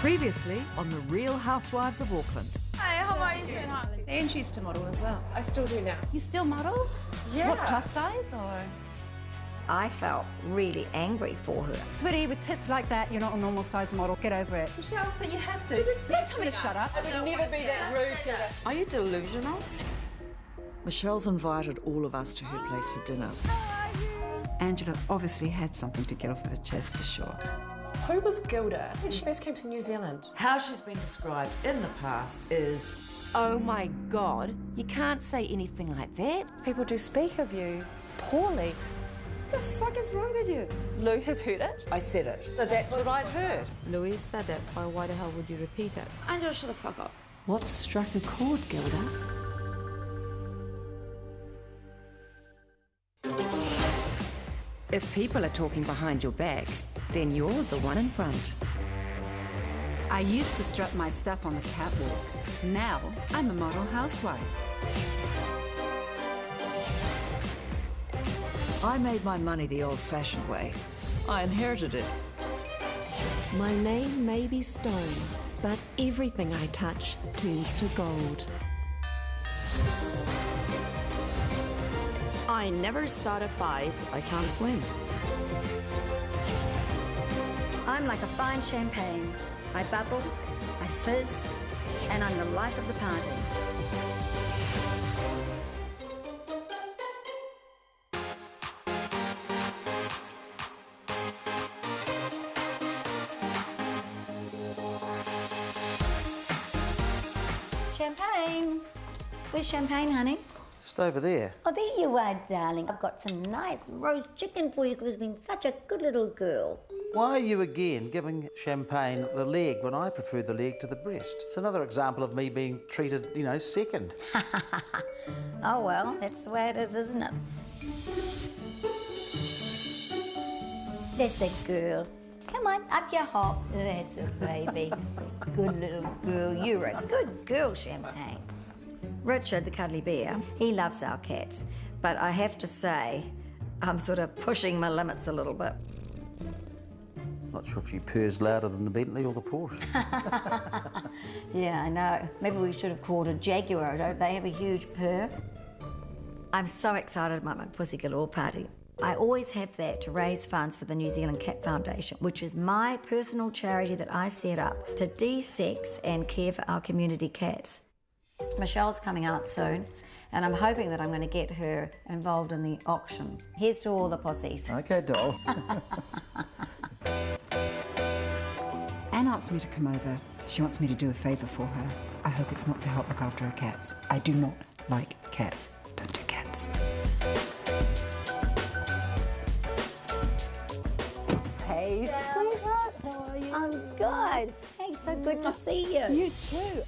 Previously on The Real Housewives of Auckland. Hey, how are you, sweetheart? And she used to model as well. I still do now. You still model? Yeah. What, plus size or? I felt really angry for her. Sweetie, with tits like that, you're not a normal size model. Get over it. Michelle, but you have to. Don't tell me to shut up. I would never be that rude to her. Are you delusional? Michelle's invited all of us to her place for dinner. Angela obviously had something to get off her chest for sure. Who was Gilda when she first came to New Zealand? How she's been described in the past is... Oh my God, you can't say anything like that. People do speak of you poorly. What the fuck is wrong with you? Lou has heard it. I said it, but that's what I'd heard. Louise said it, why the hell would you repeat it? Angela, shut the fuck up. What struck a chord, Gilda? If people are talking behind your back, then you're the one in front. I used to strut my stuff on the catwalk. Now I'm a model housewife. I made my money the old-fashioned way. I inherited it. My name may be stone, but everything I touch turns to gold. I never start a fight I can't win. I'm like a fine champagne. I bubble, I fizz, and I'm the life of the party. Champagne. Where's champagne, honey? Just over there. Oh, there you are, darling. I've got some nice roast chicken for you because you've been such a good little girl. Why are you again giving champagne the leg when I prefer the leg to the breast? It's another example of me being treated, second. Oh, well, that's the way it is, isn't it? That's a girl. Come on, up your hop. That's a baby. Good little girl. You're a good girl, Champagne. Richard, the cuddly bear, he loves our cats. But I have to say, I'm sort of pushing my limits a little bit. Not sure if she purrs louder than the Bentley or the Porsche. Yeah, I know. Maybe we should have called a Jaguar. Don't they have a huge purr? I'm so excited about my Pussy Galore party. I always have that to raise funds for the New Zealand Cat Foundation, which is my personal charity that I set up to de-sex and care for our community cats. Michelle's coming out soon, and I'm hoping that I'm going to get her involved in the auction. Here's to all the pussies. Okay, doll. Anne asked me to come over. She wants me to do a favour for her. I hope it's not to help look after her cats. I do not like cats. Don't do cats. Hey, sweetheart. How are you? I'm good. Hey, so good to see you. You too.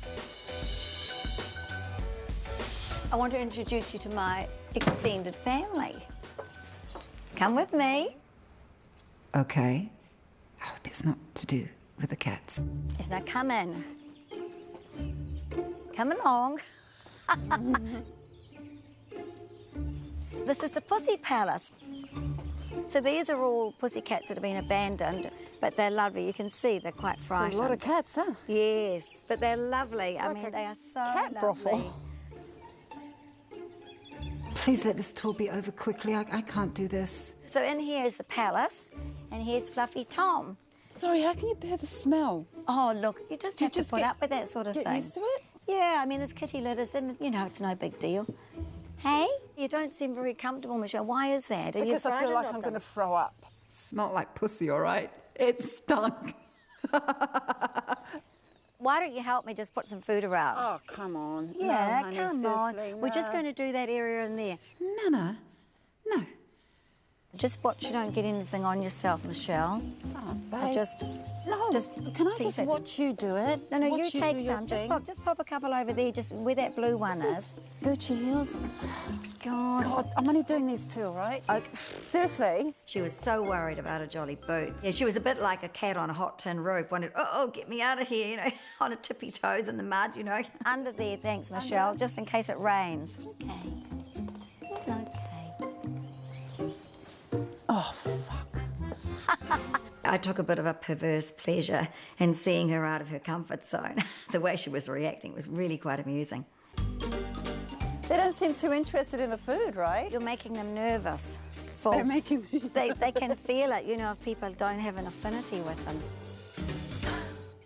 I want to introduce you to my extended family. Come with me. Okay. I hope it's not to do with the cats. Yes, now come in. Come along. This is the Pussy Palace. So these are all pussy cats that have been abandoned, but they're lovely. You can see they're quite frightened. It's a lot of cats, huh? Yes, but they're lovely. I like mean, a they are so cat lovely. brothel. Please let this tour be over quickly. I can't do this. So in here is the palace, and here's Fluffy Tom. Sorry, how can you bear the smell? Oh, look, you just Do you have to just put get- up with that sort of Get thing. used to it? Yeah, I mean, there's kitty litters, and, it's no big deal. Hey? You don't seem very comfortable, Michelle. Why is that? Are you Because I feel frightened like of I'm them? going to throw up. Smelled like pussy, all right? It stunk. Why don't you help me just put some food around? Oh, come on. yeah, no, honey, come on. seriously, We're just no. going to do that area in there. Nana, no. Just watch you don't get anything on yourself, Michelle. Oh, I babe. just... No, just can I take just it. watch you do it? No, watch you do take your some. thing? Just pop a couple over there, just where that blue one is. Gucci heels. God. God, I'm only doing these two, right? Seriously? She was so worried about her jolly boots. Yeah, she was a bit like a cat on a hot tin roof. Wanted, get me out of here, on her tippy toes in the mud, Under there, thanks, Michelle, just in case it rains. Okay. Okay. Oh, fuck. I took a bit of a perverse pleasure in seeing her out of her comfort zone. The way she was reacting was really quite amusing. They don't seem too interested in the food, right? You're making them nervous. They're making me... They can feel it, you know, if people don't have an affinity with them.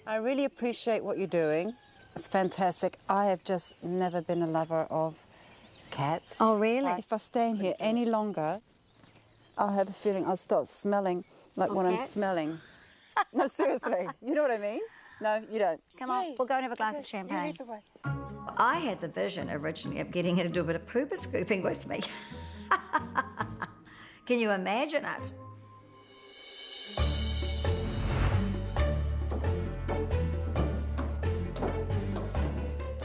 I really appreciate what you're doing. It's fantastic. I have just never been a lover of cats. Oh, really? If I stay in here any longer, I'll have a feeling I'll start smelling like what I'm cats? smelling. No, seriously. You know what I mean? No, you don't. Come on, Yay. we'll go and have a glass of You champagne. lead the way. I had the vision originally of getting her to do a bit of pooper scooping with me. Can you imagine it?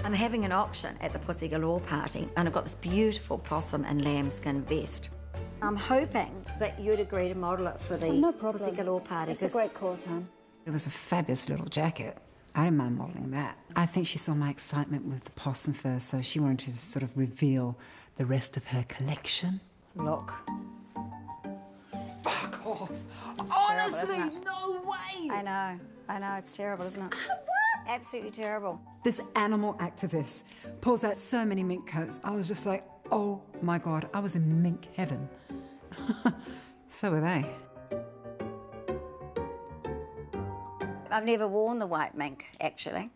I'm having an auction at the Pussy Galore party, and I've got this beautiful possum and lambskin vest. I'm hoping that you'd agree to model it for the No problem. Pussy Galore party. It's a 'cause great cause, hon. It was a fabulous little jacket. I didn't mind modelling that. I think she saw my excitement with the possum fur, so she wanted to sort of reveal the rest of her collection. Look. Fuck off! Honestly, no way! I know, it's terrible, isn't it? Absolutely terrible. This animal activist pulls out so many mink coats. I was just like, oh my God, I was in mink heaven. So were they. I've never worn the white mink, actually.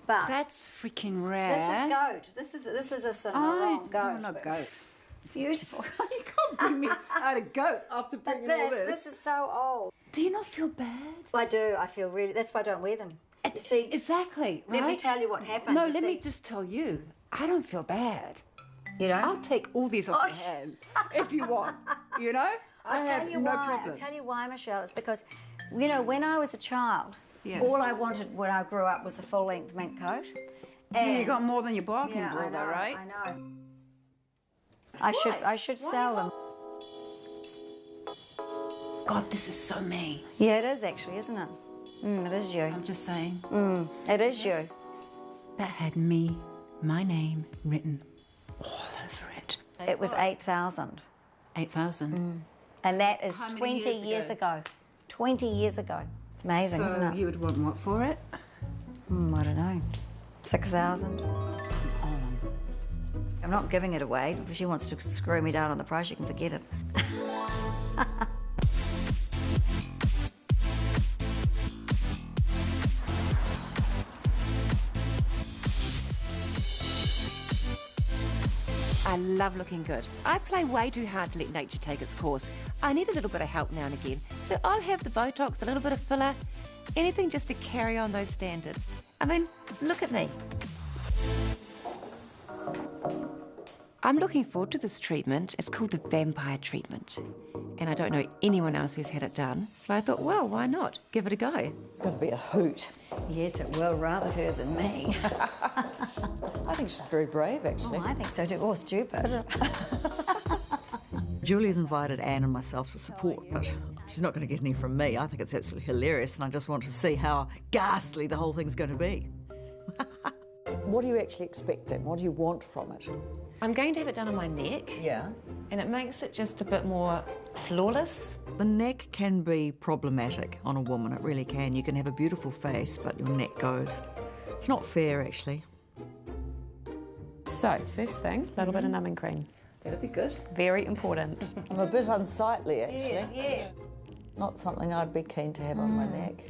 But That's freaking rare. this is goat. This is a Cimarron goat. not goat. It's beautiful. You can't bring me out a goat after But bringing all this is so old. Do you not feel bad? I do. I feel really. That's why I don't wear them. You see, Exactly, right? let me tell you what happened. No, you let see. me just tell you. I don't feel bad. You know. I'll take all these off your hands if you want. You know? I'll tell you no why. problem. I'll tell you why, Michelle. It's because, you know, when I was a child, Yes. all I wanted when I grew up was a full-length mink coat. Yeah, you And- got more than your bargain Yeah, for, I know, though, right? I know. I should sell them. God, this is so me. Yeah, it is actually, isn't it? It is you. I'm just saying. It is you. That had me, my name, written all over it. It was 8,000. 8,000. And that is How many 20 years years ago? ago. 20 years ago. It's amazing, isn't So it? you would want what for it? I don't know. 6,000. I'm not giving it away. If she wants to screw me down on the price, you can forget it. I love looking good. I play way too hard to let nature take its course. I need a little bit of help now and again, so I'll have the Botox, a little bit of filler, anything just to carry on those standards. I mean, look at me. I'm looking forward to this treatment. It's called the vampire treatment. And I don't know anyone else who's had it done, so I thought, well, why not? Give it a go. It's going to be a hoot. Yes, it will, rather her than me. I think she's very brave, actually. Oh, I think so too. Or stupid. Julie's invited Anne and myself for support, but she's not going to get any from me. I think it's absolutely hilarious, and I just want to see how ghastly the whole thing's going to be. What are you actually expecting? What do you want from it? I'm going to have it done on my neck, Yeah. and it makes it just a bit more flawless. The neck can be problematic on a woman, it really can. You can have a beautiful face, but your neck goes. It's not fair, actually. So, first thing, a little bit of numbing cream. That'd be good. Very important. I'm a bit unsightly, actually. Yes. Not something I'd be keen to have on my neck.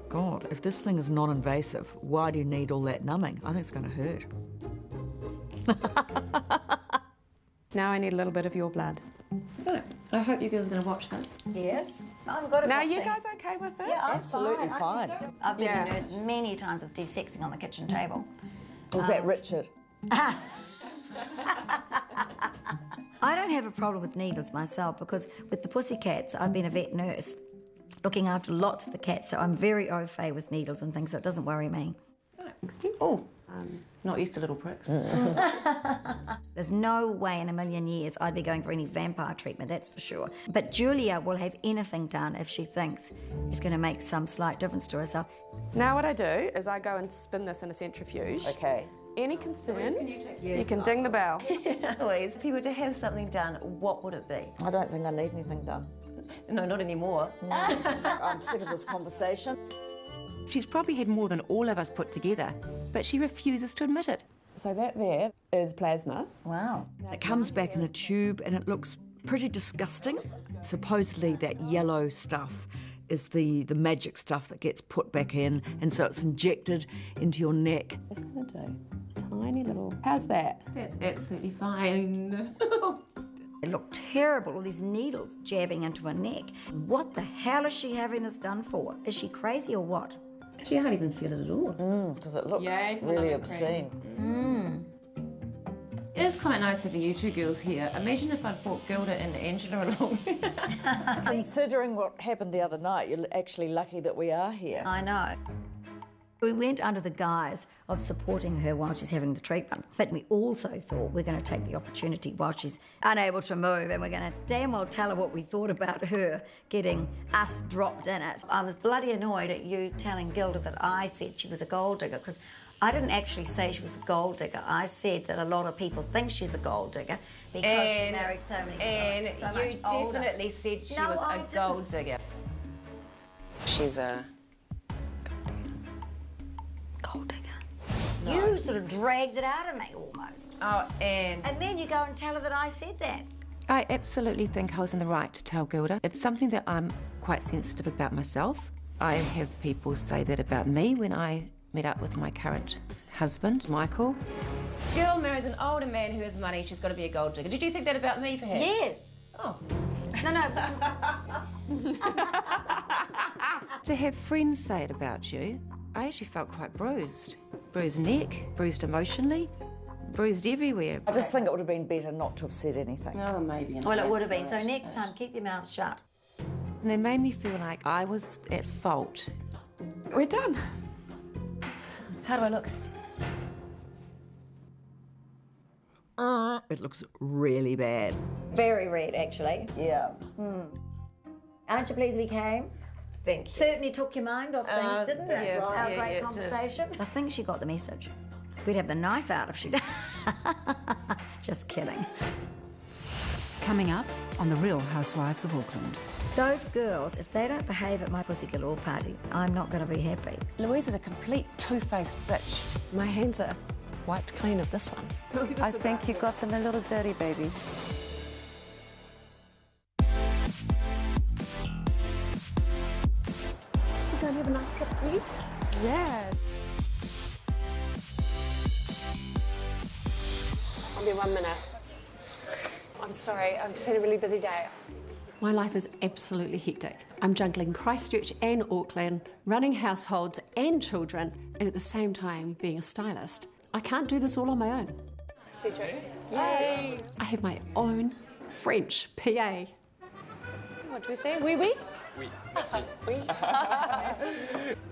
God, if this thing is non-invasive, why do you need all that numbing? I think it's going to hurt. Now I need a little bit of your blood. Good. I hope you girls are going to watch this. Yes. I'm good at Now, watching. you guys okay with this? Yeah, I'm Absolutely fine. I've been Yeah. a nurse many times with de-sexing on the kitchen table. Was that Richard? I don't have a problem with needles myself because with the pussycats, I've been a vet nurse looking after lots of the cats, so I'm very au fait with needles and things, so it doesn't worry me. Oh, not used to little pricks. There's no way in a million years I'd be going for any vampire treatment, that's for sure. But Julia will have anything done if she thinks it's going to make some slight difference to herself. Now what I do is I go and spin this in a centrifuge. Okay. Any concerns, you can ding the bell. Louise, if you were to have something done, what would it be? I don't think I need anything done. No, not anymore. I'm sick of this conversation. She's probably had more than all of us put together, but she refuses to admit it. So that there is plasma. Wow. It comes back in a tube and it looks pretty disgusting. Supposedly that yellow stuff is the magic stuff that gets put back in, and so it's injected into your neck. It's gonna do tiny little. How's that? That's absolutely fine. It looked terrible, all these needles jabbing into her neck. What the hell is she having this done for? Is she crazy or what? She can't even feel it at all. Because it looks really obscene. It is quite nice having you two girls here. Imagine if I'd brought Gilda and Angela along. Considering what happened the other night, you're actually lucky that we are here. I know. We went under the guise of supporting her while she's having the treatment, but we also thought we're going to take the opportunity while she's unable to move, and we're going to damn well tell her what we thought about her getting us dropped in it. I was bloody annoyed at you telling Gilda that I said she was a gold digger, because I didn't actually say she was a gold digger. I said that a lot of people think she's a gold digger because she married so many And so you much older. definitely said she No, was I a didn't. gold digger. She's a Gold digger. You sort of dragged it out of me almost. Oh, and And then you go and tell her that I said that. I absolutely think I was in the right to tell Gilda. It's something that I'm quite sensitive about myself. I have people say that about me when I met up with my current husband, Michael. Girl marries an older man who has money, she's got to be a gold digger. Did you think that about me, perhaps? Yes. Oh. No. To have friends say it about you, I actually felt quite bruised. Bruised neck, bruised emotionally, bruised everywhere. I just think it would have been better not to have said anything. oh, maybe. Well, it would have been. So next time, keep your mouth shut. And they made me feel like I was at fault. We're done. How do I look? It looks really bad. Very red, actually. Yeah. Aren't you pleased we came? Thank you. Certainly took your mind off things, didn't it? yeah, Our yeah, great yeah, it did. conversation. I think she got the message. We'd have the knife out if she did. Just kidding. Coming up on The Real Housewives of Auckland. Those girls, if they don't behave at my Pussy Galore party, I'm not going to be happy. Louise is a complete two-faced bitch. My hands are wiped clean of this one. I think you got them a little dirty, baby. You don't have a nice cup of tea? Yeah. I'll be 1 minute. I'm sorry, I've just had a really busy day. My life is absolutely hectic. I'm juggling Christchurch and Auckland, running households and children, and at the same time being a stylist. I can't do this all on my own. Cedric. Yay! I have my own French PA. What do we say? Oui, oui? Oui. Oui.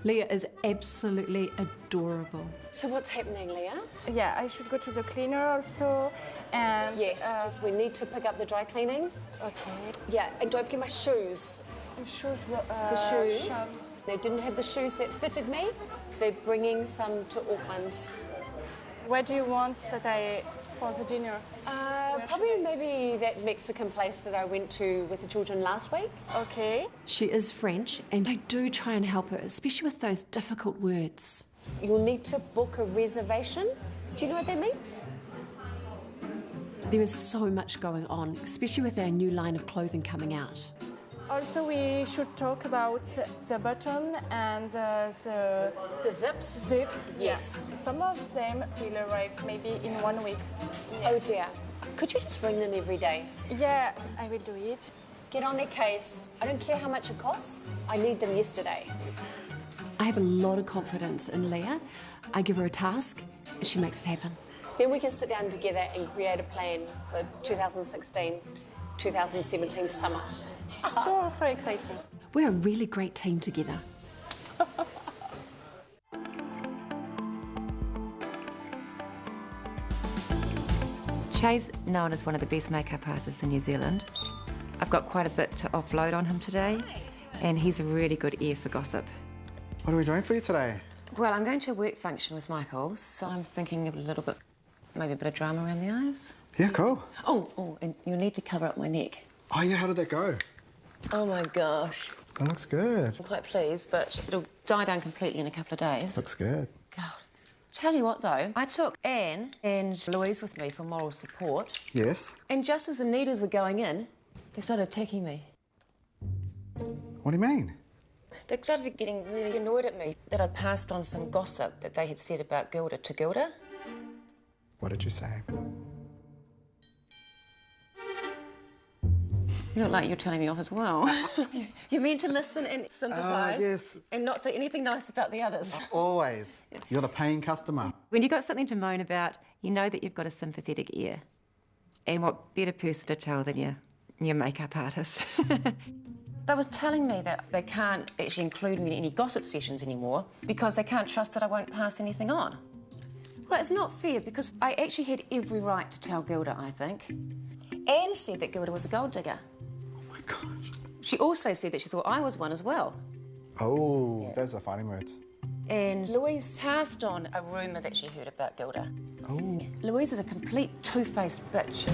Leah is absolutely adorable. So what's happening, Leah? Yeah, I should go to the cleaner also, and Yes, 'cause we need to pick up the dry cleaning. okay. Yeah, and don't forget my shoes. The shoes, The shoes. shops. They didn't have the shoes that fitted me. They're bringing some to Auckland. Where do you want that for the dinner? Probably maybe that Mexican place that I went to with the children last week. Okay. She is French, and I do try and help her, especially with those difficult words. You'll need to book a reservation. Do you know what that means? There is so much going on, especially with our new line of clothing coming out. Also, we should talk about the button and the zips. zips. Yes. Yeah. Some of them will arrive maybe in 1 week. Oh dear. Could you just ring them every day? Yeah, I will do it. Get on their case. I don't care how much it costs. I need them yesterday. I have a lot of confidence in Leah. I give her a task, and she makes it happen. Then we can sit down together and create a plan for 2016, 2017 summer. So exciting. We're a really great team together. Shay's known as one of the best makeup artists in New Zealand. I've got quite a bit to offload on him today, and he's a really good ear for gossip. What are we doing for you today? Well, I'm going to a work function with Michael, so I'm thinking of a little bit, maybe a bit of drama around the eyes. Yeah, cool. Oh, and you'll need to cover up my neck. Oh, yeah, how did that go? Oh my gosh. That looks good. I'm quite pleased, but it'll die down completely in a couple of days. Looks good. God. Tell you what, though, I took Anne and Louise with me for moral support. Yes? And just as the needles were going in, they started attacking me. What do you mean? They started getting really annoyed at me that I'd passed on some gossip that they had said about Gilda to Gilda. What did you say? You look like you're telling me off as well. You're meant to listen and sympathise. Yes. And not say anything nice about the others. Always. You're the paying customer. When you've got something to moan about, you know that you've got a sympathetic ear. And what better person to tell than your makeup artist? They were telling me that they can't actually include me in any gossip sessions anymore because they can't trust that I won't pass anything on. Well, it's not fair because I actually had every right to tell Gilda, I think. Anne said that Gilda was a gold digger. Oh my gosh. She also said that she thought I was one as well. Oh, yeah. Those are fighting words. And Louise passed on a rumour that she heard about Gilda. Oh. Louise is a complete two-faced bitch.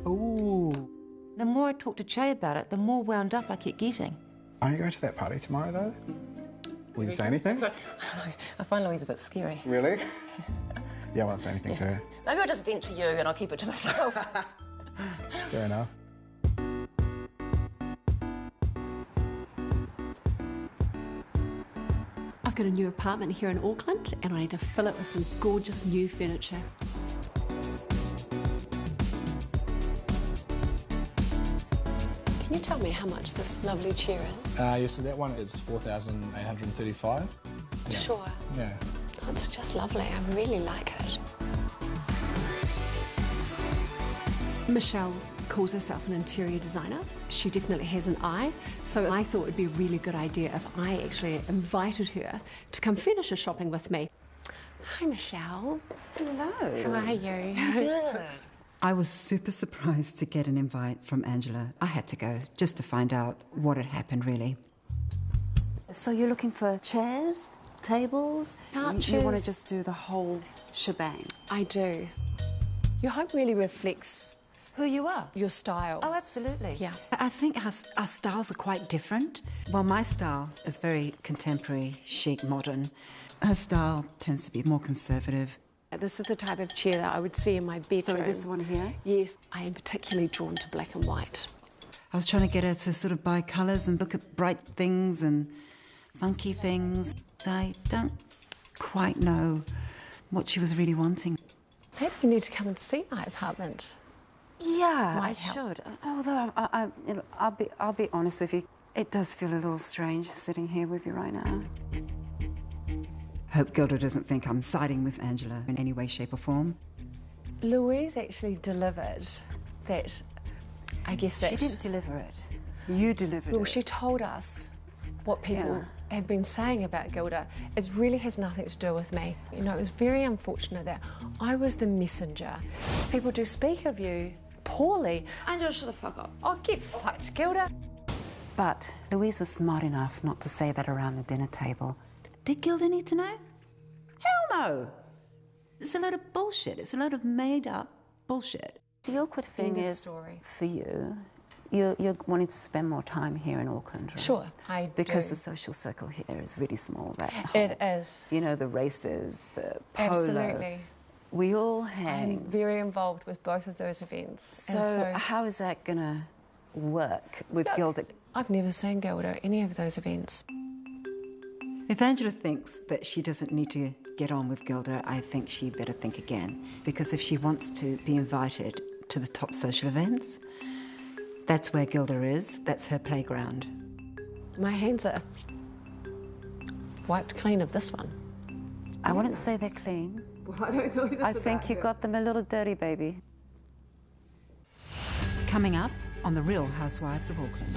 Oh. The more I talked to Che about it, the more wound up I kept getting. Are you going to that party tomorrow, though? Will you say anything? I don't know. I find Louise a bit scary. Really? Yeah, I won't say anything to her. Maybe I'll just vent to you and I'll keep it to myself. Fair enough. I've got a new apartment here in Auckland and I need to fill it with some gorgeous new furniture. Can you tell me how much this lovely chair is? Yes, so that one is 4,835. Yeah. Sure. Yeah. Oh, it's just lovely. I really like it. Michelle calls herself an interior designer. She definitely has an eye, so I thought it would be a really good idea if I actually invited her to come furniture shopping with me. Hi, Michelle. Hello. How are you? Good. I was super surprised to get an invite from Angela. I had to go just to find out what had happened, really. So you're looking for chairs, tables? Couches. You want to just do the whole shebang? I do. Your home really reflects who you are. Your style. Oh, absolutely. Yeah. I think our styles are quite different. Well, my style is very contemporary, chic, modern. Her style tends to be more conservative. This is the type of chair that I would see in my bedroom. So this one here? Yes. I am particularly drawn to black and white. I was trying to get her to sort of buy colours and look at bright things and funky things. I don't quite know what she was really wanting. Maybe you need to come and see my apartment. Yeah, Might I help. should. Although I'll be honest with you, it does feel a little strange sitting here with you right now. Hope Gilda doesn't think I'm siding with Angela in any way, shape or form. Louise actually delivered that, I guess that... She didn't deliver it. You delivered Well, it. she told us what people have been saying about Gilda. It really has nothing to do with me. You know, it was very unfortunate that I was the messenger. People do speak of you poorly. Angela, shut the fuck up. Oh, get fucked, Gilda. But Louise was smart enough not to say that around the dinner table. Did Gilda need to know? Hell no! It's a load of bullshit. It's a load of made-up bullshit. The awkward thing End of is, story. for you, you're wanting to spend more time here in Auckland, right? Sure, I Because do. the social circle here is really small. That It is. You know, the races, the polo. Absolutely. We all hang. I'm very involved with both of those events. So how is that going to work with Look, Gilda? I've never seen Gilda at any of those events. If Angela thinks that she doesn't need to get on with Gilda, I think she better think again. Because if she wants to be invited to the top social events, that's where Gilda is. That's her playground. My hands are wiped clean of this one. I wouldn't say they're clean. Well, I don't know this I think you got them a little dirty, baby. Coming up on The Real Housewives of Auckland.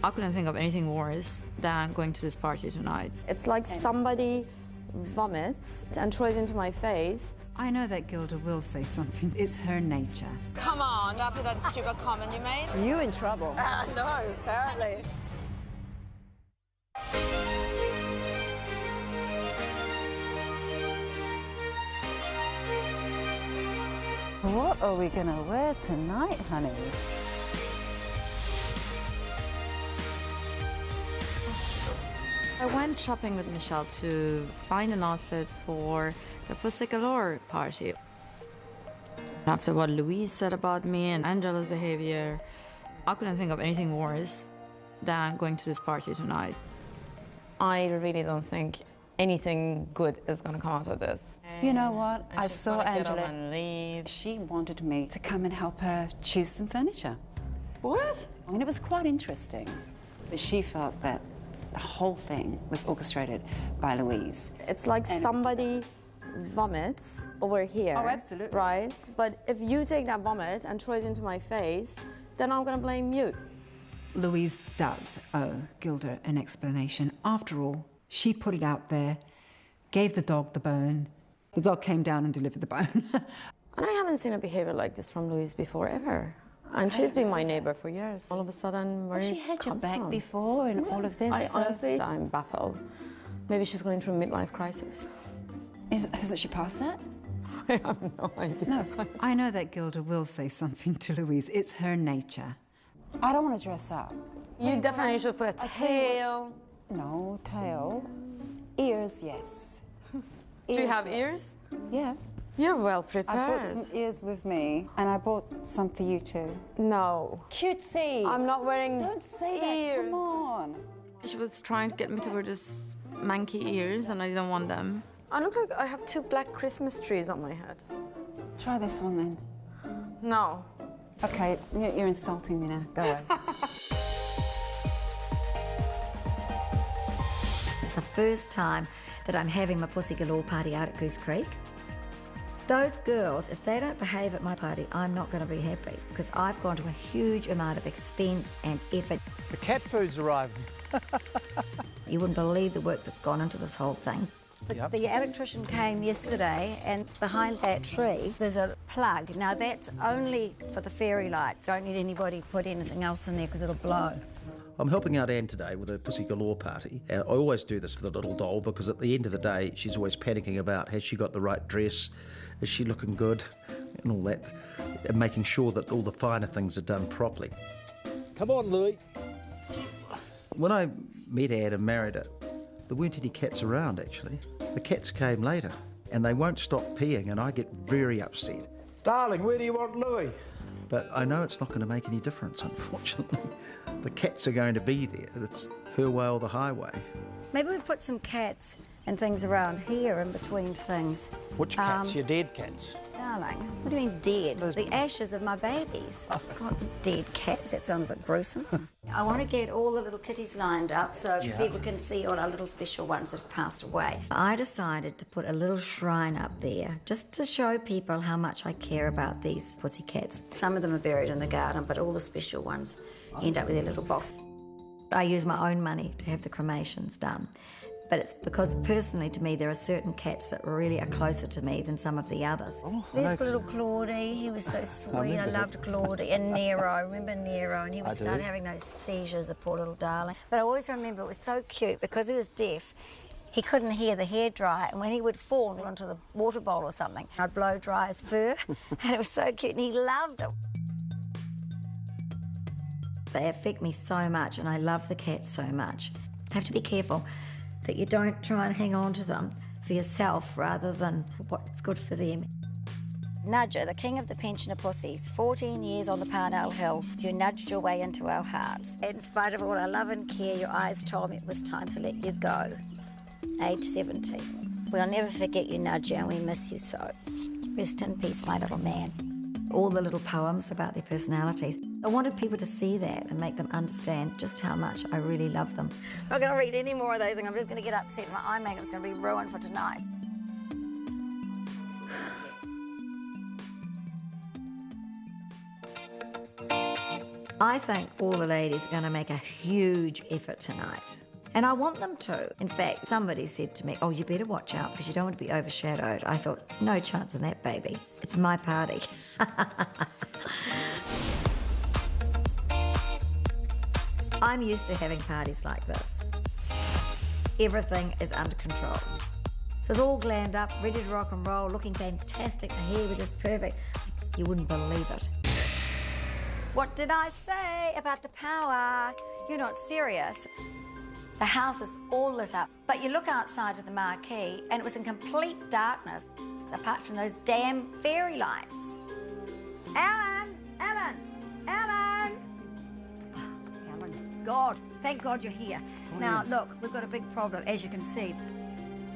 I couldn't think of anything worse than going to this party tonight. It's like somebody vomits and throws it into my face. I know that Gilda will say something. It's her nature. Come on, after that stupid comment you made. You in trouble. No, apparently. What are we going to wear tonight, honey? I went shopping with Michelle to find an outfit for the Pussy Galore party. After what Louise said about me and Angela's behavior, I couldn't think of anything worse than going to this party tonight. I really don't think anything good is going to come out of this. You know what? I she's saw gotta get up Angela. and leave. She wanted me to come and help her choose some furniture. What? And it was quite interesting. But she felt that the whole thing was orchestrated by Louise. It's like somebody vomits over here. Oh, absolutely. Right? But if you take that vomit and throw it into my face, then I'm going to blame you. Louise does owe Gilda an explanation. After all, she put it out there, gave the dog the bone. The dog came down and delivered the bone. And I haven't seen a behavior like this from Louise before, ever. And she's been my neighbour for years. All of a sudden, where She had your comes back from. before and all of this. I honestly, I'm baffled. Maybe she's going through a midlife crisis. Hasn't she passed that? I have no idea. No, I know that Gilda will say something to Louise. It's her nature. I don't want to dress up. You definitely should put a tail. No, tail. Ears, yes. Do you have yes. ears? Yeah. You're well I prepared. brought some ears with me, and I bought some for you too. No. Cutesy. I'm not wearing Don't say ears. that. Come on. She was trying to get me to wear these manky ears, and I didn't want them. I look like I have 2 black Christmas trees on my head. Try this one then. No. Okay, you're insulting me now. Go away. It's the first time that I'm having my Pussy Galore party out at Goose Creek. Those girls, if they don't behave at my party, I'm not going to be happy because I've gone to a huge amount of expense and effort. The cat food's arriving. You wouldn't believe the work that's gone into this whole thing. Yep. The electrician came yesterday, and behind that tree there's a plug. Now that's only for the fairy lights. Don't need anybody to put anything else in there because it'll blow. I'm helping out Anne today with a Pussy Galore party. I always do this for the little doll because at the end of the day, she's always panicking about has she got the right dress, is she looking good, and all that, and making sure that all the finer things are done properly. Come on, Louis. When I met Anne and married her, there weren't any cats around, actually. The cats came later, and they won't stop peeing, and I get very upset. Darling, where do you want Louis? But I know it's not going to make any difference, unfortunately. The cats are going to be there. It's her way or the highway. Maybe we put some cats and things around here in between things. Which cats? Your dead cats? Darling, what do you mean dead? The ashes of my babies. God, dead cats, that sounds a bit gruesome. I want to get all the little kitties lined up so people can see all our little special ones that have passed away. I decided to put a little shrine up there just to show people how much I care about these pussy cats. Some of them are buried in the garden, but all the special ones end up with their little box. I use my own money to have the cremations done. But it's because, personally, to me, there are certain cats that really are closer to me than some of the others. There's little Claudie. He was so sweet. I loved Claudie. And Nero. Remember Nero? And he would start having those seizures, the poor little darling. But I always remember it was so cute because he was deaf. He couldn't hear the hairdryer, and when he would fall onto the water bowl or something, I'd blow dry his fur. And it was so cute, and he loved it. They affect me so much, and I love the cats so much. I have to be careful that you don't try and hang on to them for yourself rather than what's good for them. Nudger, the king of the pensioner pussies, 14 years on the Parnell Hill, you nudged your way into our hearts. In spite of all our love and care, your eyes told me it was time to let you go. Age 70. We'll never forget you, Nudger, and we miss you so. Rest in peace, my little man. All the little poems about their personalities. I wanted people to see that and make them understand just how much I really love them. I'm not going to read any more of those, and I'm just going to get upset. My eye makeup's going to be ruined for tonight. I think all the ladies are going to make a huge effort tonight. And I want them to. In fact, somebody said to me, oh, you better watch out because you don't want to be overshadowed. I thought, no chance in that, baby. It's my party. I'm used to having parties like this. Everything is under control. So it's all glammed up, ready to rock and roll, looking fantastic. The hair was just perfect. You wouldn't believe it. What did I say about the power? You're not serious. The house is all lit up, but you look outside of the marquee and it was in complete darkness, apart from those damn fairy lights. Ellen! Ellen! Ellen! Ellen, God, thank God you're here. Now, look, we've got a big problem, as you can see.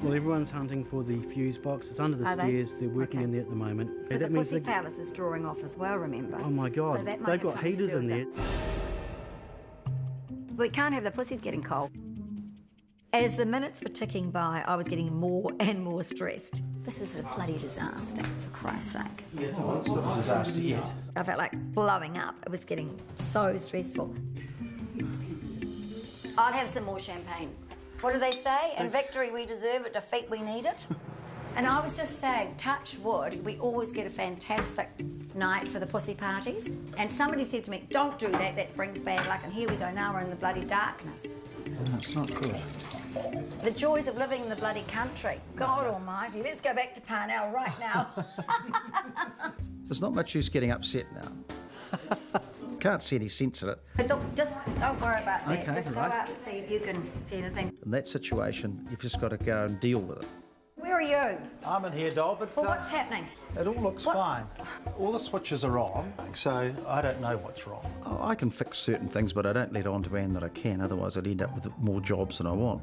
Well, everyone's hunting for the fuse box. It's under the stairs. They're working in there at the moment. But the Pussy Palace is drawing off as well, remember? Oh, my God. So that might They've have got something to heaters do in with there. We can't have the pussies getting cold. As the minutes were ticking by, I was getting more and more stressed. This is a bloody disaster, for Christ's sake. Yes, well, it's not a disaster yet. I felt like blowing up. It was getting so stressful. I'll have some more champagne. What do they say? In victory we deserve it, defeat we need it. And I was just saying, touch wood, we always get a fantastic night for the pussy parties. And somebody said to me, don't do that, that brings bad luck. And here we go, now we're in the bloody darkness. That's not good. The joys of living in the bloody country. God almighty, let's go back to Parnell right now. There's not much use getting upset now. Can't see any sense in it. But look, just don't worry about that. Okay, just go right. out and see if you can see anything. In that situation, you've just got to go and deal with it. Where are you? I'm in here, doll, but Well, what's happening? it all looks fine. All the switches are on, so I don't know what's wrong. Oh, I can fix certain things, but I don't let on to Anne that I can, otherwise I'd end up with more jobs than I want.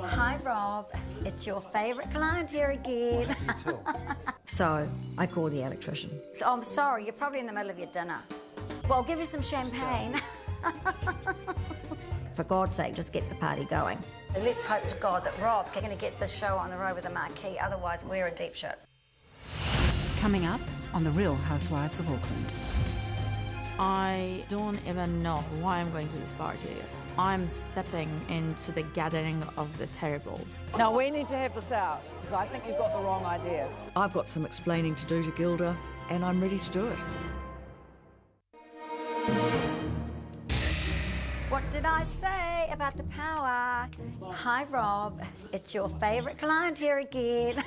Hi, Rob. It's your favourite client here again. So, I called the electrician. So, I'm sorry, you're probably in the middle of your dinner. Well, I'll give you some champagne. For God's sake, just get the party going. Let's hope to God that Rob can get this show on the road with the marquee, otherwise we're in deep shit. Coming up on The Real Housewives of Auckland. I don't even know why I'm going to this party. I'm stepping into the gathering of the terribles. Now, we need to have this out, because I think you've got the wrong idea. I've got some explaining to do to Gilda, and I'm ready to do it. What did I say about the power? Hi, Rob. It's your favourite client here again.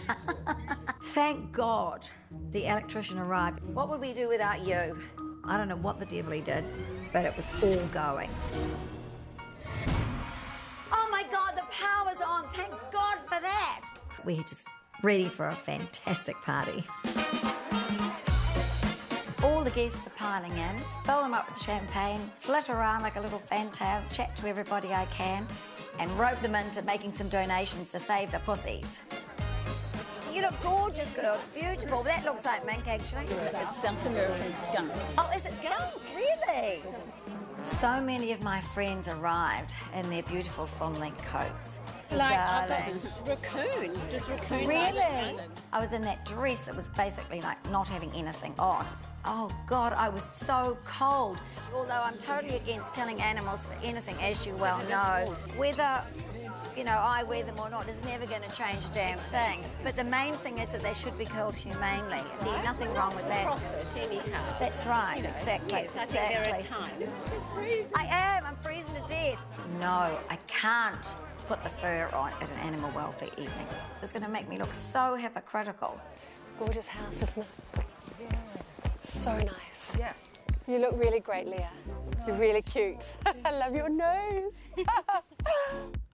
Thank God the electrician arrived. What would we do without you? I don't know what the devil he did, but it was all going. Oh my God, the power's on. Thank God for that. We're just ready for a fantastic party. All the guests are piling in, fill them up with champagne, flit around like a little fantail, chat to everybody I can, and rope them into making some donations to save the pussies. You look gorgeous, girls. Beautiful. That looks like mink, actually. It's South American skunk. Oh, is it skunk? Really? So many of my friends arrived in their beautiful fawn-length coats. Like, I thought Darlings. this is raccoon. Just raccoon. Really? I was in that dress that was basically like not having anything on. Oh God, I was so cold. Although I'm totally against killing animals for anything, as you well know. Whether, you know, I wear them or not is never going to change a damn thing. But the main thing is that they should be killed humanely. See, nothing wrong with that. Process anyhow. That's right, You know, exactly. yes, I think there are times. I am, I'm freezing to death. No, I can't put the fur on at an animal welfare evening. It's going to make me look so hypocritical. Gorgeous house, isn't it? So nice. Yeah. You look really great, Leah. You're really cute. I love your nose.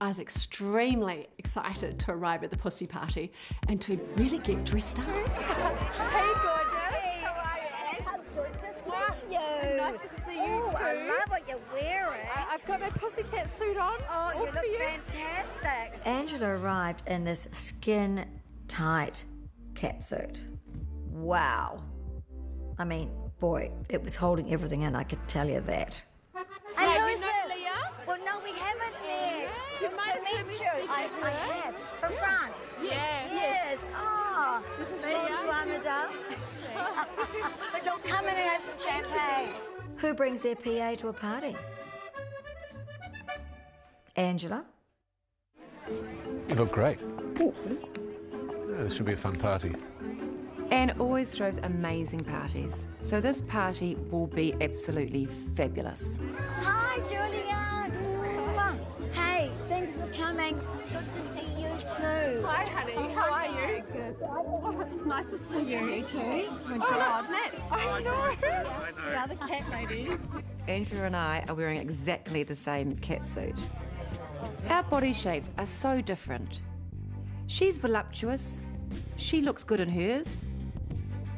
I was extremely excited to arrive at the pussy party and to really get dressed up. Hey, gorgeous. How are you? How good to see you. Nice to see you too. I love what you're wearing. I've got my pussycat suit on. Oh, you look fantastic. Angela arrived in this skin-tight catsuit. Wow. I mean, boy, it was holding everything in, I could tell you that. Hey, Hello, you know sis. Leah? Well, no, we haven't met. You Good might to have heard me meet you. speak I to her. have. From France? Yes. Oh, This is bonsoir, Leah. madame. But look, come in and have some champagne. Who brings their PA to a party? Angela? You look great. Yeah, this should be a fun party. Anne always throws amazing parties, so this party will be absolutely fabulous. Hi, Julian. Hey, thanks for coming. Good to see you too. Hi, honey. How are you? Good. Oh, it's nice to see you. You too. Oh, God. snap. I know. We are the cat ladies. Andrew and I are wearing exactly the same cat suit. Our body shapes are so different. She's voluptuous. She looks good in hers.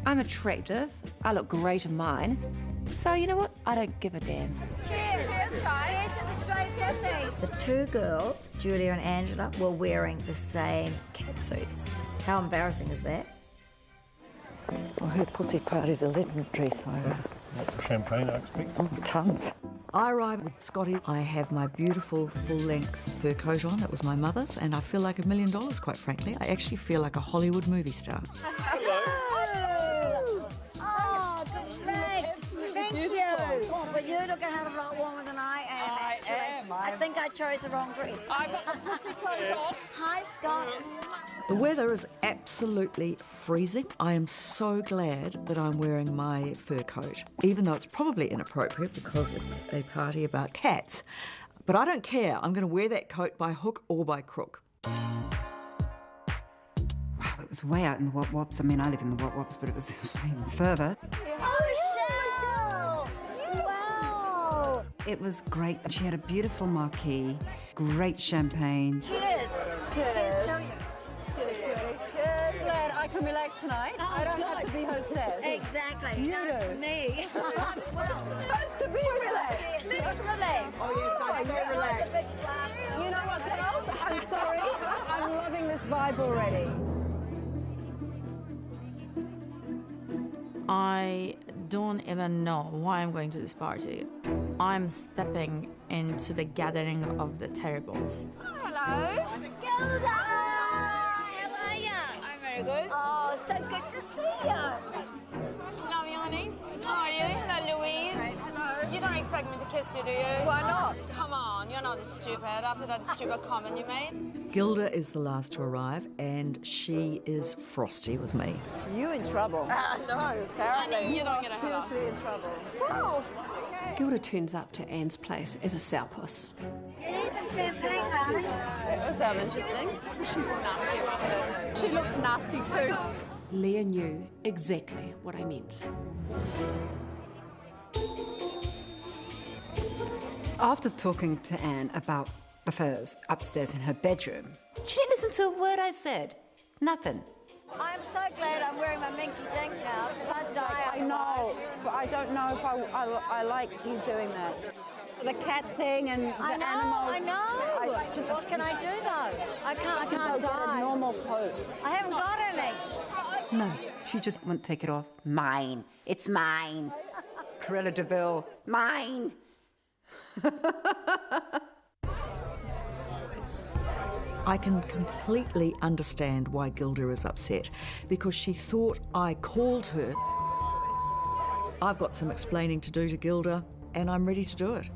I'm attractive. I look great in mine. So, you know what? I don't give a damn. Cheers! Cheers, guys! Cheers to the straight pussies! The two girls, Julia and Angela, were wearing the same cat suits. How embarrassing is that? Well, her pussy party's a legendary, so... Lots of champagne, I expect. Oh, tons. I arrived with Scotty. I have my beautiful full-length fur coat on. It was my mother's, and I feel like $1 million, quite frankly. I actually feel like a Hollywood movie star. Hello! Oh, good legs! Thank you! But you're looking a hell of a lot warmer than I am, actually. I think I chose the wrong dress. I got the pussy coat on. Hi, Scott. The weather is absolutely freezing. I am so glad that I'm wearing my fur coat, even though it's probably inappropriate because it's a party about cats. But I don't care. I'm going to wear that coat by hook or by crook. Wow, it was way out in the Wop Wops. I mean, I live in the Wop Wops, but it was even further. Oh, Michelle! Wow! It was great. She had a beautiful marquee, great champagne. Cheers! Cheers. Cheers. Glad I can relax tonight. I don't have to be hostess. Exactly. You That's do. me. Toast to be relaxed. Let's relax. Oh, yes, I'm so relaxed. You know what, girls? I'm sorry. I'm loving this vibe already. I don't even know why I'm going to this party. I'm stepping into the gathering of the terribles. Hello. Gilda! How are you? I'm very good. Oh, so good to see you. Hello, honey. How are you? Hello, Louise. Hello. You don't expect me to kiss you, do you? Why not? Come on, you're not stupid after that stupid comment you made. Gilda is the last to arrive, and she is frosty with me. You in trouble. No, apparently. You don't get a hell off. Seriously in trouble. So, Gilda turns up to Anne's place as a sourpuss. That sounds interesting. She's a nasty one. She looks nasty too. Leah knew exactly what I meant. After talking to Anne about the furs upstairs in her bedroom, she didn't listen to a word I said. Nothing. I'm so glad I'm wearing my minky dink now. I know, but I don't know if I like you doing that. The cat thing and the animals. I know. What can I do though? I can't Get a die. normal coat. I haven't got any. No, she just won't take it off. Mine. It's mine. Cruella de Vil. Mine. I can completely understand why Gilda is upset, because she thought I called her. I've got some explaining to do to Gilda, and I'm ready to do it.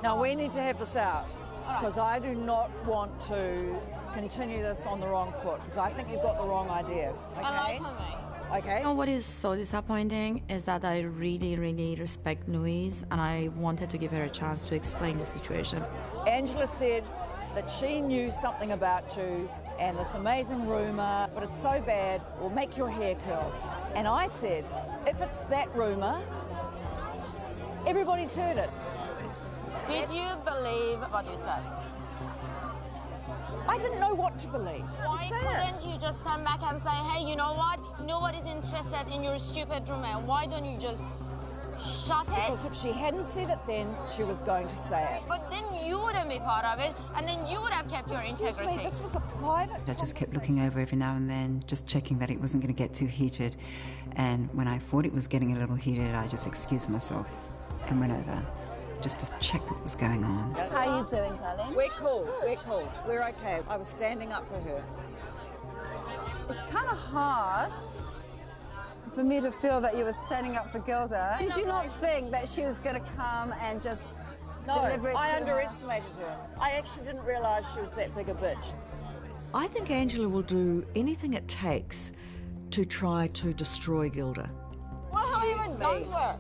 now we need to have this out, because I do not want to continue this on the wrong foot, because I think you've got the wrong idea. Okay? Enlighten me. Okay? You know what is so disappointing is that I really, really respect Louise, and I wanted to give her a chance to explain the situation. Angela said that she knew something about you and this amazing rumour, but it's so bad, it will make your hair curl. And I said, if it's that rumour, everybody's heard it. Did you believe what you said? I didn't know what to believe. Why couldn't you just stand back and say, hey, you know what? Nobody's interested in your stupid rumor. Why don't you just shut it? Because if she hadn't said it then, she was going to say it. But then you wouldn't be part of it, and then you would have kept your Excuse integrity. me, this was a private... I just kept looking over every now and then, just checking that it wasn't going to get too heated. And when I thought it was getting a little heated, I just excused myself and went over just to check what was going on. How are you doing, darling? We're cool, we're okay. I was standing up for her. It's kind of hard for me to feel that you were standing up for Gilda. Did you not think that she was going to come and just deliver it I to her? underestimated her. I actually didn't realise she was that big a bitch. I think Angela will do anything it takes to try to destroy Gilda. Well, how you even done to her?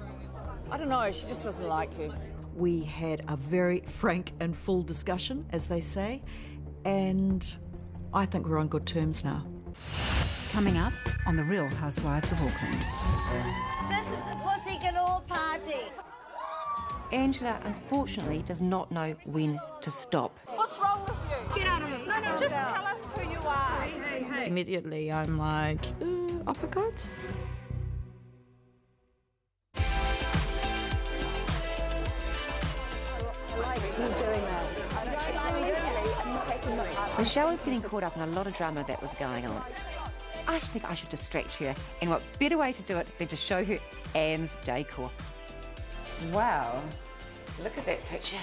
I don't know, she just doesn't like you. We had a very frank and full discussion, as they say, and I think we're on good terms now. Coming up on The Real Housewives of Auckland. This is the Pussy Galore party. Angela, unfortunately, does not know when to stop. What's wrong with you? Get out of it. No, just tell us who you are. Hey. Immediately, I'm like, uppercut? Michelle was getting caught up in a lot of drama that was going on. I think I should distract her, and what better way to do it than to show her Anne's decor. Wow. Look at that picture.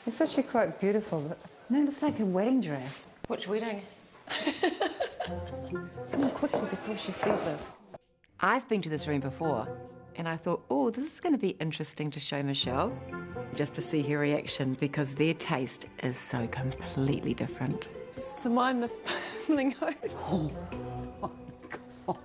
It's actually quite beautiful. No, it's like a wedding dress. Which wedding? Come on quickly before she sees us. I've been to this room before, and I thought, oh, this is going to be interesting to show Michelle, just to see her reaction, because their taste is so completely different. So mine the flamingos. Oh my God.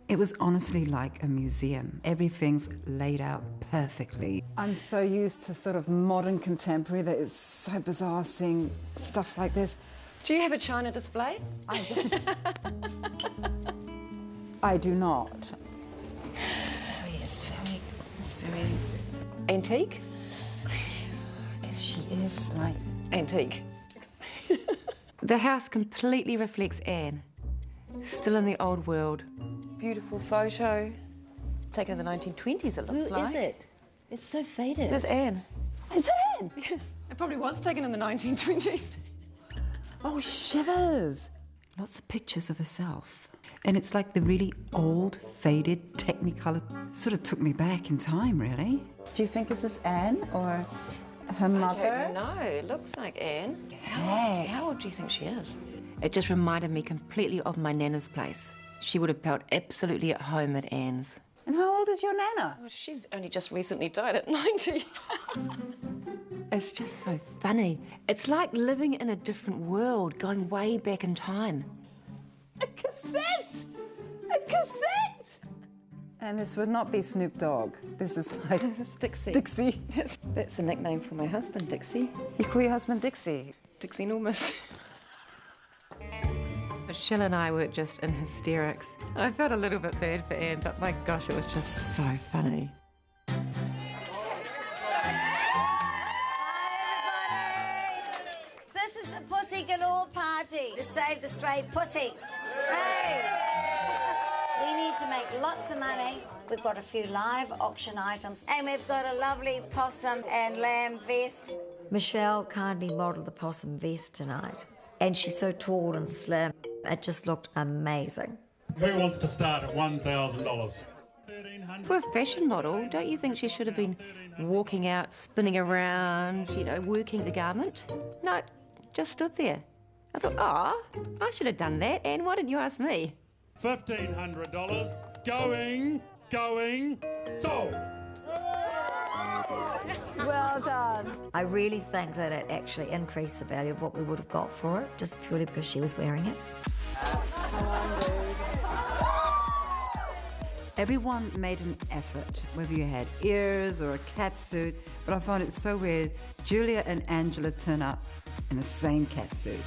It was honestly like a museum. Everything's laid out perfectly. I'm so used to sort of modern contemporary that it's so bizarre seeing stuff like this. Do you have a china display? I do not. It's very antique. I guess she is like antique. The house completely reflects Anne, still in the old world. Beautiful photo, taken in the 1920s. It looks like. Who is it? It's so faded. There's Anne. Is it Anne? It probably was taken in the 1920s. Oh, shivers! Lots of pictures of herself. And it's like the really old, faded Technicolor. Sort of took me back in time, really. Do you think this is Anne or her mother? No, it looks like Anne. How old do you think she is? It just reminded me completely of my Nana's place. She would have felt absolutely at home at Anne's. And how old is your Nana? Well, she's only just recently died at 90. It's just so funny. It's like living in a different world, going way back in time. A cassette! A cassette! And this would not be Snoop Dogg. This is like... It's Dixie. Dixie. That's a nickname for my husband, Dixie. You call your husband Dixie? Dixie enormous. Michelle and I were just in hysterics. I felt a little bit bad for Anne, but my gosh, it was just so funny. This is the Pussy Galore party to save the stray pussies. Hey! We need to make lots of money. We've got a few live auction items, and we've got a lovely possum and lamb vest. Michelle kindly modelled the possum vest tonight, and she's so tall and slim. It just looked amazing. Who wants to start at $1,000? For a fashion model, don't you think she should have been walking out, spinning around, you know, working the garment? No, just stood there. I thought, oh, I should have done that, and why didn't you ask me? $1,500. Going, sold. Well done. I really think that it actually increased the value of what we would have got for it, just purely because she was wearing it. Everyone made an effort, whether you had ears or a catsuit, but I found it so weird. Julia and Angela turn up in the same catsuit.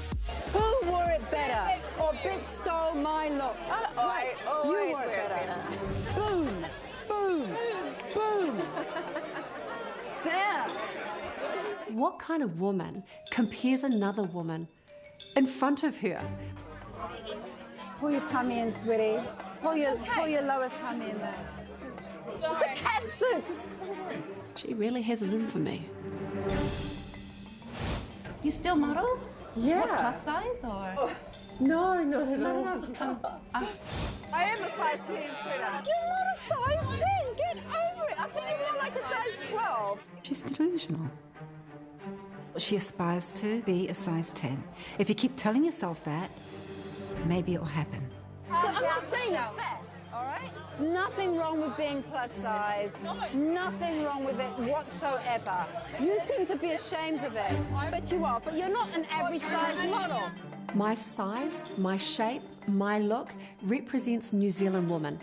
Who wore it better? Or Big stole my look? I always wear it better. Boom, boom, boom. Damn. What kind of woman compares another woman in front of her? Pull your tummy in, sweetie. Pull your lower tummy in there. It's a catsuit. Just pull it in. She really has it in for me. You still model? Yeah. What, plus size or? Oh. No, not at all. I am a size 10, sweetheart. You're not a size 10. Get over it. I think you're more like a size 12. She's delusional. She aspires to be a size 10. If you keep telling yourself that, maybe it'll happen. I'm not saying that fat, all right? There's nothing wrong with being plus size. Nothing wrong with it whatsoever. You seem to be ashamed of it, but you are. But you're not an average size model. My size, my shape, my look represents New Zealand woman.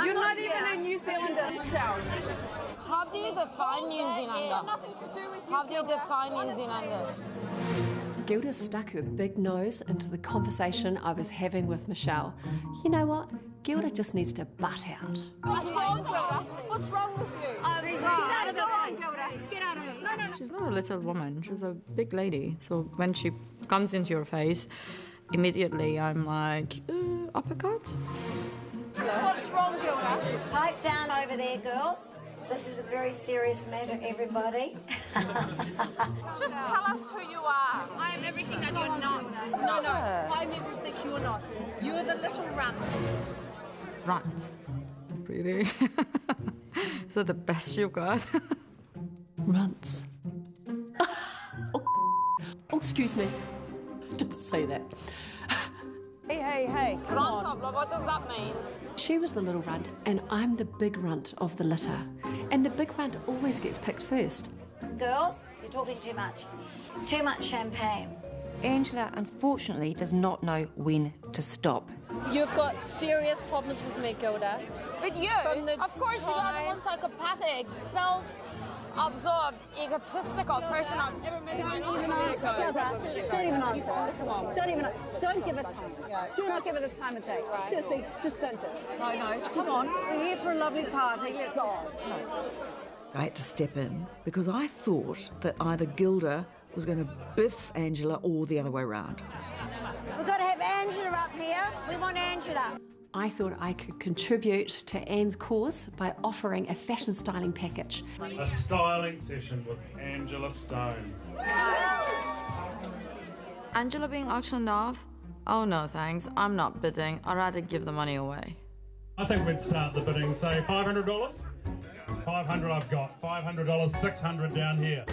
You're not even a New Zealander, Michelle. How do you define New Zealander? Nothing to do with you. How do you define New Zealander? Gilda stuck her big nose into the conversation I was having with Michelle. You know what? Gilda just needs to butt out. What's wrong, Gilda? What's wrong with you? Oh, Get out of it, Gilda. Get out of it. No. She's not a little woman, she's a big lady. So when she comes into your face, immediately I'm like, uppercut? What's wrong, Gilda? Pipe down over there, girls. This is a very serious matter, everybody. Just tell us who you are. I am everything that you're not. No. I'm everything you're not. You're the little runt. Runt. Really? Is that the best you've got? Runts. Oh, excuse me. Didn't say that. Hey, come Runt on. up, what does that mean? She was the little runt, and I'm the big runt of the litter. And the big runt always gets picked first. Girls, you're talking too much. Too much champagne. Angela, unfortunately, does not know when to stop. You've got serious problems with me, Gilda. But you, of course, you're the most psychopathic, self-absorbed, egotistical person I've ever met in my life. Don't even answer. Don't give it time. Do not give it the time of day. Seriously, just don't do it. No, come on. We're here for a lovely party. Let's go. I had to step in because I thought that either Gilda was going to biff Angela or the other way around. We've got to have Angela up here. We want Angela. I thought I could contribute to Anne's cause by offering a fashion styling package. A styling session with Angela Stone. Angela being auctioned off? Oh no, thanks. I'm not bidding. I'd rather give the money away. I think we'd start the bidding, say $500. 500 I've got. $500, 600 down here.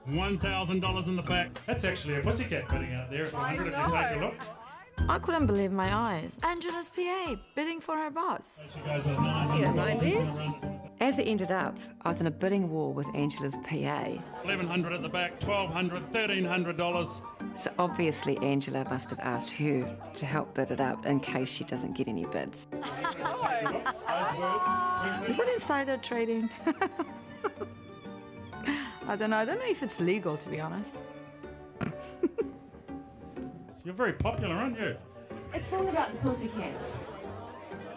$1,000 in the back. That's actually a pussycat bidding out there at 100 if you take a look. I couldn't believe my eyes. Angela's PA bidding for her boss. She goes at $900. As it ended up, I was in a bidding war with Angela's PA. $1,100 at the back, $1,200, $1,300. So obviously Angela must have asked her to help bid it up in case she doesn't get any bids. Is that insider trading? I don't know. I don't know if it's legal, to be honest. You're very popular, aren't you? It's all about the pussycats.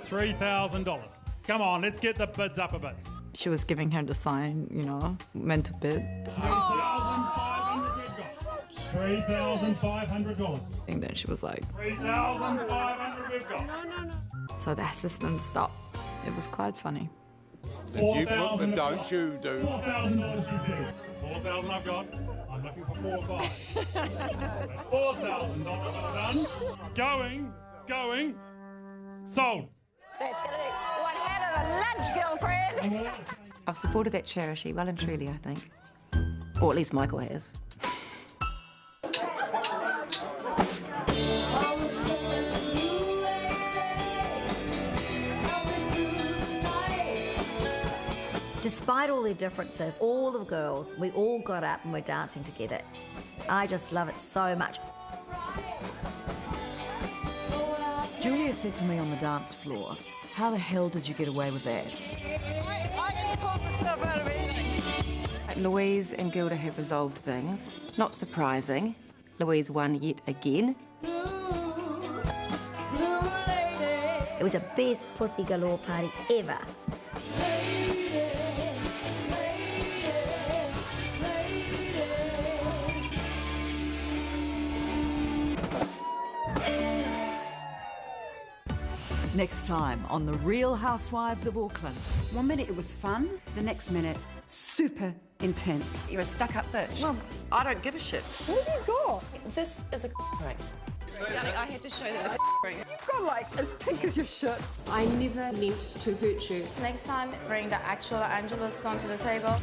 $3,000. Come on, let's get the bids up a bit. She was giving her the sign, when to bid. $3,500 we've got. $3,500. I think then she was like... $3,500 we've got. No. So the assistant stopped. It was quite funny. If you put the don't you do. $4,000 she says. $4,000 I've got. I'm looking for 4 or 5. $4,000 done. Going. Sold. That's going to be one hell of a lunch, girlfriend. I've supported that charity well and truly, I think. Or at least Michael has. Despite all their differences, all the girls, we all got up and we're dancing together. I just love it so much. Julia said to me on the dance floor, how the hell did you get away with that? I didn't talk myself out of anything. Louise and Gilda have resolved things. Not surprising. Louise won yet again. It was the best Pussy Galore party ever. Next time on The Real Housewives of Auckland. 1 minute it was fun, the next minute super intense. You're a stuck-up bitch. Well, I don't give a shit. What have you got? This is a ring. Darling, I had to show them the ring. You've got like as pink as your shirt. I never meant to hurt you. Next time, bring the actual Angela Stone to the table.